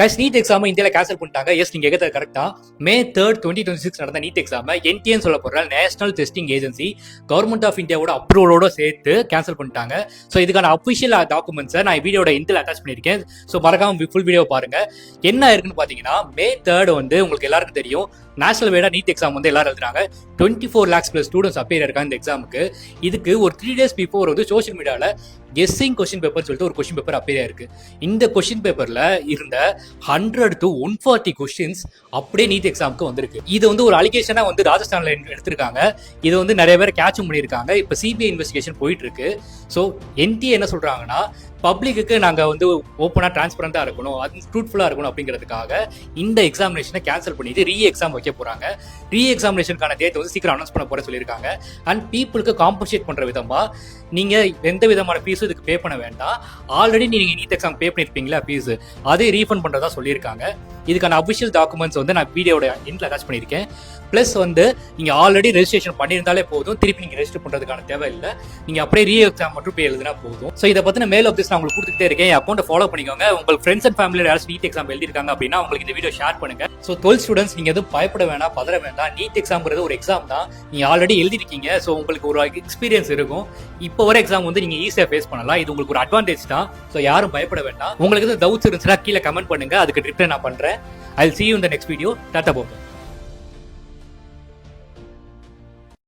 Guys NEET exam இந்தியாவில் cancel பண்ணிட்டாங்க. S நீங்க கேட்கறது கரெக்டா. May 3rd 2026 நடந்த நீட் எக்ஸாம் NTN சொல்ல போற national testing agency government of இந்தியாவோட அப்ரூவலோட சேர்த்து கேன்சல் பண்ணிட்டாங்க. ஸோ இதுக்கான அஃபிஷியல் டாக்குமெண்ட்ஸை நான் வீடியோட இந்தியில் அட்டாச் பண்ணியிருக்கேன். ஸோ மறக்காம ஃபுல் வீடியோ பாருங்க. என்ன இருக்குன்னு பார்த்தீங்கன்னா May 3rd வந்து உங்களுக்கு எல்லாருக்கும் தெரியும் நேஷனல் வைடா நீட் எக்ஸாம் வந்து எல்லாரும் எழுதுறாங்க. 24 lakhs plus ஸ்டூடெண்ட்ஸ் அப்பியர் இருக்காங்க இந்த எக்ஸாமுக்கு. இதுக்கு ஒரு 3 days பிஃபோர் வந்து சோஷியல் மீடியாவில் கெஸ்ஸிங் கொஸ்டின் பேப்பர் சொல்லிட்டு ஒரு கொஸ்டின் பேப்பர் அப்பியர் இருக்கு. இந்த கொஸ்டின் பேப்பர்ல இருந்த 100 to 140 கொஸ்டின்ஸ் அப்படியே நீட் எக்ஸாமுக்கு வந்திருக்கு. இது வந்து ஒரு அலிகேஷனா வந்து ராஜஸ்தான்ல எடுத்திருக்காங்க. இது வந்து நிறைய பேர் கேட்சும் பண்ணியிருக்காங்க. இப்போ சிபிஐ இன்வெஸ்டிகேஷன் போயிட்டு இருக்கு. ஸோ NTA என்ன சொல்றாங்கன்னா பப்ளிக்கு நாங்கள் வந்து ஓப்பனாக டிரான்ஸ்பரண்டாக இருக்கணும், அது ட்ரூத்ஃபுல்லாக இருக்கணும் அப்படிங்கிறதுக்காக இந்த எக்ஸாமினேஷனை கேன்சல் பண்ணிட்டு ரீ எக்ஸாம் வைக்க போகிறாங்க. ரீ எக்ஸாமினேஷனுக்கான டேட் வந்து சீக்கிரம் அனௌன்ஸ் பண்ண போகிற சொல்லியிருக்காங்க. அண்ட் பீப்புளுக்கு காம்பன்சேட் பண்ணுற விதமாக நீங்கள் எந்த விதமான ஃபீஸும் இதுக்கு பே பண்ண வேண்டாம். ஆல்ரெடி நீங்கள் நீட் எக்ஸாம் பே பண்ணியிருப்பீங்களா ஃபீஸு, அதே ரீஃபண்ட் பண்ணுறதா சொல்லியிருக்காங்க. இதுக்கான அஃபிஷியல் டாக்குமெண்ட்ஸ் வந்து நான் வீடியோட எண்டில் அட்டாச் பண்ணியிருக்கேன். ப்ளஸ் வந்து நீங்கள் ஆல்ரெடி ரெஜிஸ்ட்ரேஷன் பண்ணியிருந்தாலே போதும், திருப்பி நீங்கள் ரெஜிஸ்டர் பண்ணுறதுக்கான தேவை இல்லை. நீங்கள் அப்படியே ரீ எக்ஸாம் மட்டும் போய் எழுதினா போதும். ஸோ இதை பற்றின மேல் அப்டேட்ஸ் நான் உங்களுக்கு கொடுத்துட்டே இருக்கேன். என் அக்கௌண்ட்டை ஃபாலோ பண்ணிக்கோங்க. உங்கள் ஃப்ரெண்ட்ஸ் அண்ட் ஃபேமிலியில் யாராச்சும் நீட் எக்ஸாம் எழுதிருக்காங்க அப்படின்னா உங்களுக்கு இந்த வீடியோ ஷேர் பண்ணுங்க. ஸோ 12 ஸ்டூடெண்ட்ஸ் நீங்கள் எதுவும் பயப்பட வேண்டாம், பதற வேண்டாம். நீட் எக்ஸாம்ங்கிறது ஒரு எக்ஸாம் தான். நீங்கள் ஆல்ரெடி எழுதிருக்கீங்க. ஸோ உங்களுக்கு ஒரு எக்ஸ்பீரியன்ஸ் இருக்கும். இப்போ வர எக்ஸாம் வந்து நீங்கள் ஈஸியாக ஃபேஸ் பண்ணலாம். இது உங்களுக்கு ஒரு அட்வான்டேஜ் தான். ஸோ யாரும் பயப்பட வேண்டாம். உங்களுக்கு எதுவும் டவுட்ஸ் இருந்துச்சுன்னா கீழே கமெண்ட் பண்ணுங்க, அதுக்கு ரிப்ளை நான் பண்ணுறேன். I'll see you in the next video. Tata bye.